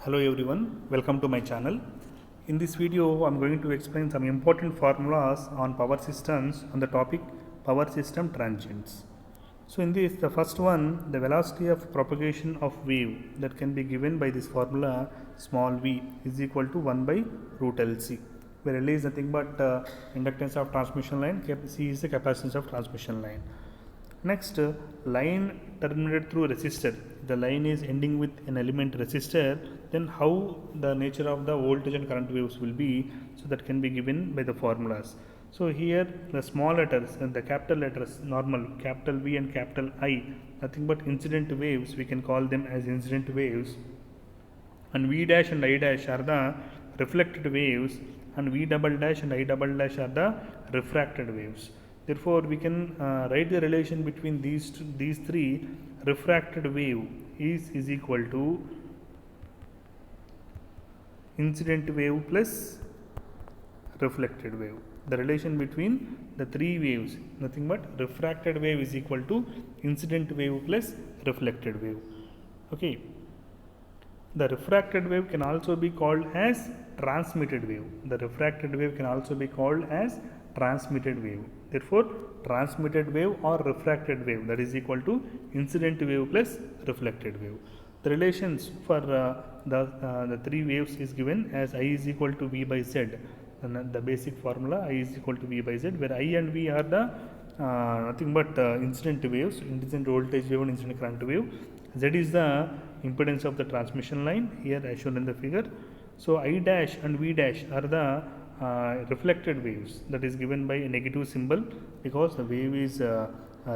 Hello everyone, welcome to my channel. In this video, I am going to explain some important formulas on power systems on the topic power system transients. So in this, the first one, the velocity of propagation of wave that can be given by this formula small v is equal to 1 by root LC, where L is nothing but inductance of transmission line, C is the capacitance of transmission line. Next, line terminated through resistor. The line is ending with an element resistor, then how the nature of the voltage and current waves will be, so that can be given by the formulas. So here the small letters and the capital letters normal, capital V and capital I, nothing but incident waves, we can call them as incident waves, and V dash and I dash are the reflected waves, and V double dash and I double dash are the refracted waves. Therefore, we can write the relation between these three. Refracted wave is equal to incident wave plus reflected wave. The relation between the three waves, nothing but refracted wave is equal to incident wave plus reflected wave. Okay. The refracted wave can also be called as transmitted wave. The refracted wave can also be called as transmitted wave. Therefore, transmitted wave or refracted wave, that is equal to incident wave plus reflected wave. The relations for the three waves is given as I is equal to V by Z. And the basic formula I is equal to V by Z, where I and V are the nothing but incident waves, incident voltage wave and incident current wave. Z is the impedance of the transmission line, here as shown in the figure. So I dash and V dash are the reflected waves, that is given by a negative symbol, because the wave is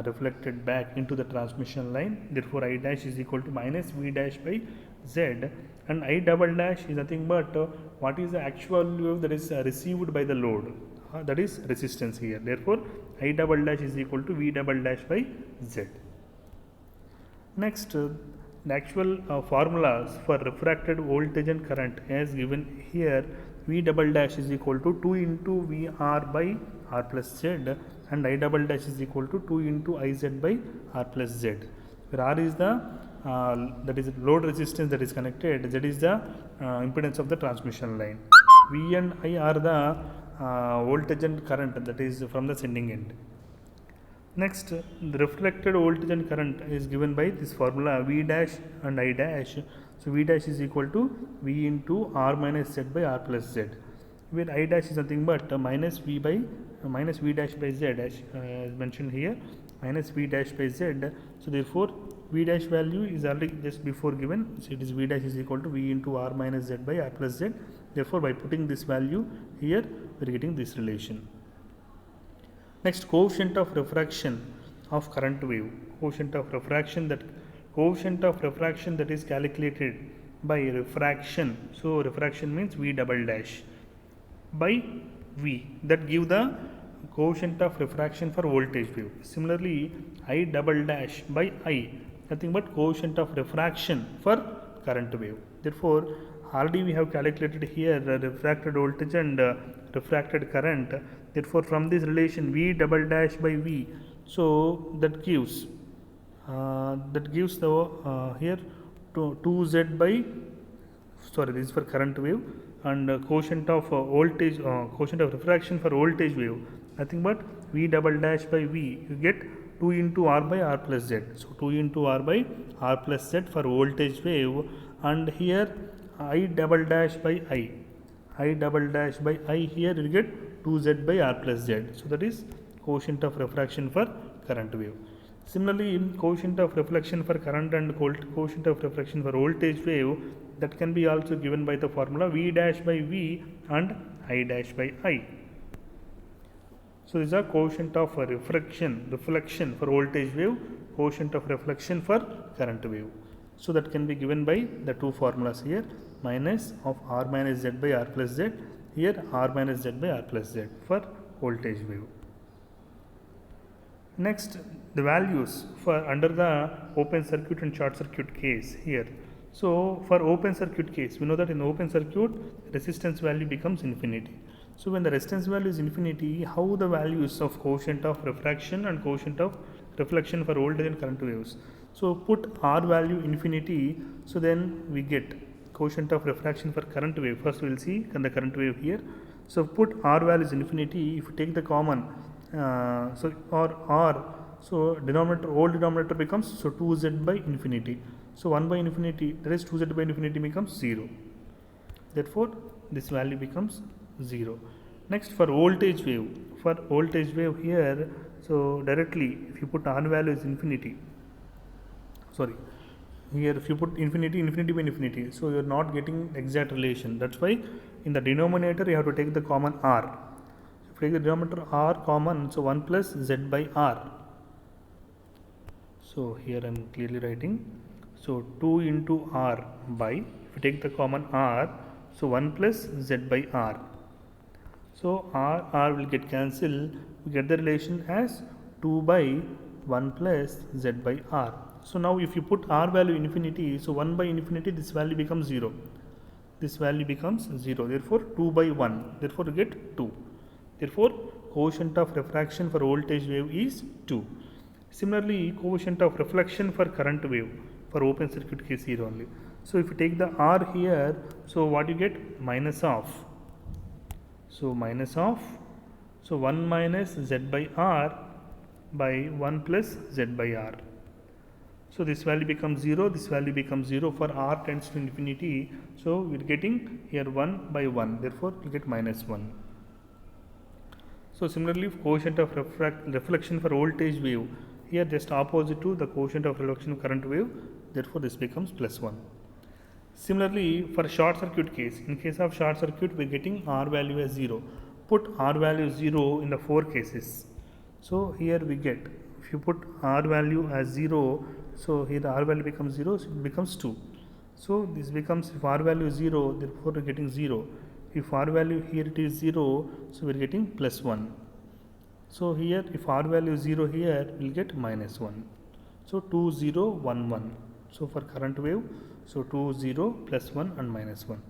reflected back into the transmission line. Therefore, I dash is equal to minus V dash by Z, and I double dash is nothing but what is the actual wave that is received by the load, that is resistance here. Therefore, I double dash is equal to V double dash by Z. Next, the actual formulas for refracted voltage and current as given here. V double dash is equal to 2 into VR by R plus Z, and I double dash is equal to 2 into IZ by R plus Z, where R is the that is load resistance that is connected, Z is the impedance of the transmission line, V and I are the voltage and current that is from the sending end. Next, the reflected voltage and current is given by this formula V dash and I dash. So, V dash is equal to V into R minus Z by R plus Z, where I dash is nothing but minus V dash by Z as mentioned here, minus V dash by Z. So, therefore, V dash value is already just before given. So, it is V dash is equal to V into R minus Z by R plus Z. Therefore, by putting this value here, we are getting this relation. Next, coefficient of refraction of current wave. Coefficient of refraction that is calculated by refraction. So, refraction means V double dash by V, that give the coefficient of refraction for voltage wave. Similarly, I double dash by I, nothing but coefficient of refraction for current wave. Therefore, already we have calculated here the refracted voltage and refracted current. Therefore, from this relation V double dash by V, so that gives the here 2Z by, sorry, this is for current wave, and quotient of voltage, quotient of refraction for voltage wave, nothing but V double dash by V, you get 2 into R by R plus Z. So, 2 into R by R plus Z for voltage wave, and here I double dash by I double dash by I, here you get 2Z by R plus Z. So, that is quotient of refraction for current wave. Similarly, quotient of reflection for current and quotient of reflection for voltage wave, that can be also given by the formula V dash by V and I dash by I. So, this is a quotient of reflection for voltage wave, quotient of reflection for current wave. So, that can be given by the two formulas here, minus of R minus Z by R plus Z, here R minus Z by R plus Z for voltage wave. Next, the values for under the open circuit and short circuit case here. So, for open circuit case, we know that in open circuit, resistance value becomes infinity. So, when the resistance value is infinity, how the values of quotient of refraction and quotient of reflection for voltage and current waves. So, put R value infinity, so then we get quotient of refraction for current wave. First we will see the current wave here. So put r value is infinity. If you take the common, so denominator, old denominator becomes, so 2z by infinity. So 1 by infinity, that is 2z by infinity becomes 0. Therefore this value becomes 0. Next, for voltage wave here, so directly if you put r value is infinity, here if you put infinity by infinity, so you are not getting exact relation. That's why in the denominator you have to take the common r. If you take the denominator r common, so 1 plus z by r. So here I am clearly writing, so 2 into r by, if you take the common r, so 1 plus z by r. So r will get cancelled, we get the relation as 2 by 1 plus z by r. So now if you put r value infinity, so 1 by infinity, this value becomes 0. This value becomes 0. Therefore 2 by 1. Therefore you get 2. Therefore coefficient of refraction for voltage wave is 2. Similarly, coefficient of reflection for current wave for open circuit case here only. So if you take the r here, so what you get? Minus of. So minus of, so 1 minus z by r by 1 plus z by r. So this value becomes 0, this value becomes 0 for r tends to infinity. So we are getting here 1 by 1, therefore we get minus 1. So similarly, coefficient of reflection for voltage wave, here just opposite to the coefficient of reflection of current wave, therefore this becomes plus 1. Similarly, for short circuit case, in case of short circuit we are getting r value as 0. Put r value 0 in the 4 cases. So here we get, if you put r value as 0, so here the r value becomes 0, so it becomes 2. So this becomes, if r value is 0, therefore we are getting 0. If r value here it is 0, so we are getting plus 1. So here if r value is 0 here, we will get minus 1. So 2, 0, 1, 1. So for current wave, so 2, 0, plus 1 and minus 1.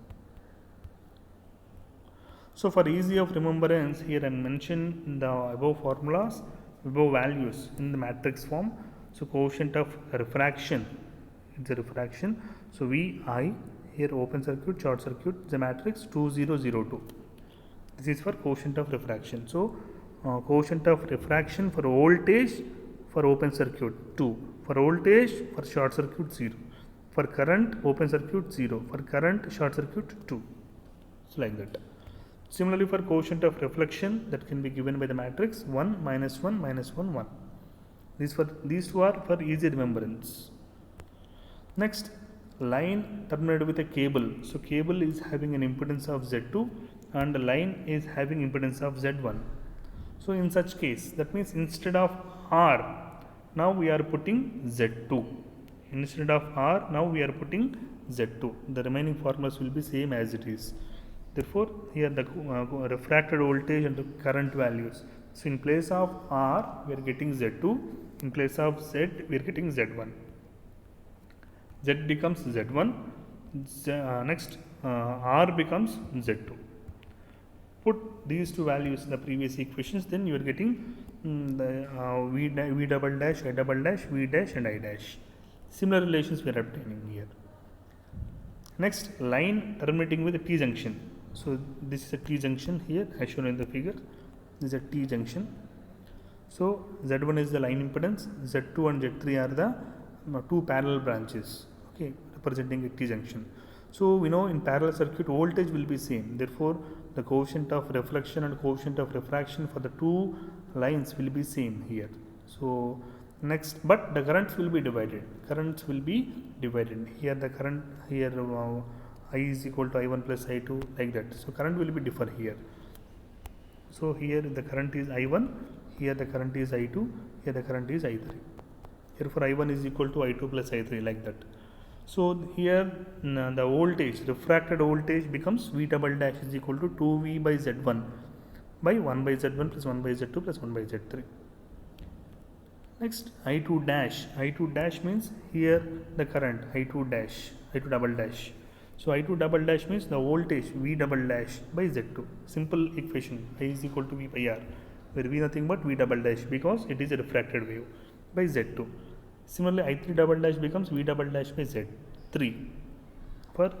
So for ease of remembrance, here I mentioned the above formulas, above values in the matrix form. So coefficient of refraction, it's a refraction. So Vi, here open circuit, short circuit, the matrix 2002. This is for coefficient of refraction. So coefficient of refraction for voltage for open circuit 2, for voltage for short circuit 0, for current open circuit 0, for current short circuit 2. So like that. Similarly, for coefficient of reflection, that can be given by the matrix 1, minus 1, minus 1, 1. These two are for easy remembrance. Next, line terminated with a cable. So cable is having an impedance of Z2 and the line is having impedance of Z1. So in such case, that means instead of R, now we are putting Z2. Instead of R, now we are putting Z2. The remaining formulas will be same as it is. Therefore, here the refracted voltage and the current values. So in place of R, we are getting Z2. In place of Z, we are getting Z1. Z becomes Z1. Next, R becomes Z2. Put these two values in the previous equations, then you are getting the V double dash, I double dash, V dash and I dash. Similar relations we are obtaining here. Next, line terminating with a T junction. So this is a T junction here as shown in the figure. This is a T junction. So Z1 is the line impedance, Z2 and Z3 are the two parallel branches, okay, representing a T junction. So we know in parallel circuit voltage will be same. Therefore, the coefficient of reflection and coefficient of refraction for the two lines will be same here. So next, but the currents will be divided. Currents will be divided. Here the current here I is equal to I1 plus I2 like that. So current will be differ here. So here the current is I1, here the current is I2, here the current is I3. Therefore I1 is equal to I2 plus I3 like that. So here the voltage, refracted voltage becomes V double dash is equal to 2V by Z1 by 1 by Z1 plus 1 by Z2 plus 1 by Z3. Next, I2 dash. I2 dash means here the current I2 dash, I2 double dash. So I2 double dash means the voltage V double dash by Z2. Simple equation, I is equal to V by R, where V nothing but V double dash because it is a refracted wave by Z2. Similarly, I3 double dash becomes V double dash by Z3 for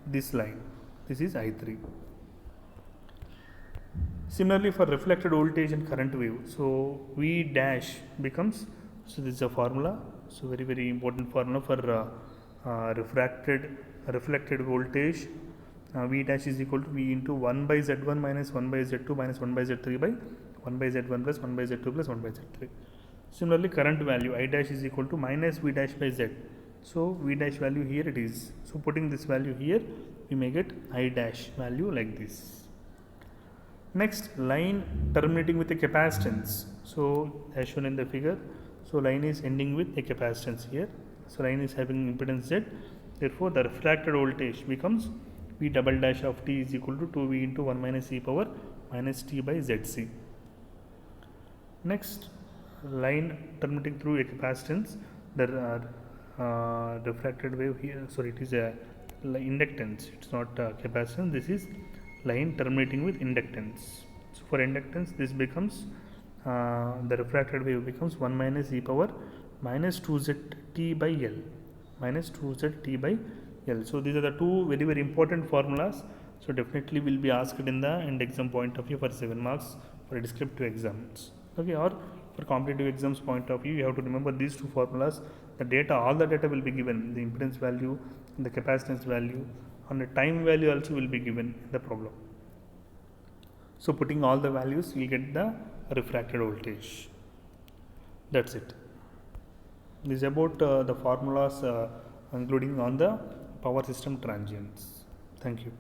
this line. This is I3. Similarly, for reflected voltage and current wave, so V dash becomes, so this is a formula, so very important formula for reflected voltage. V dash is equal to V into 1 by Z1 minus 1 by Z2 minus 1 by Z3 by 1 by Z1 plus 1 by Z2 plus 1 by Z3. Similarly, current value I dash is equal to minus V dash by Z. So V dash value here it is. So putting this value here, we may get I dash value like this. Next, line terminating with a capacitance. So as shown in the figure, so line is ending with a capacitance here. So line is having impedance Z. Therefore, the refracted voltage becomes V double dash of t is equal to 2V into 1 minus e power minus t by Zc. Next, line terminating through a capacitance. There are refracted wave here. Sorry, it is a inductance. It's not capacitance. This is line terminating with inductance. So for inductance, this becomes the refracted wave becomes 1 minus e power minus 2zt by L, minus 2zt by L. So these are the two very important formulas. So definitely will be asked in the end exam point of view for 7 marks for descriptive exams. Okay, or for competitive exams point of view, you have to remember these two formulas. The data, all the data will be given, the impedance value, the capacitance value, and the time value also will be given in the problem. So putting all the values, you will get the refracted voltage. That's it. This is about the formulas including on the power system transients. Thank you.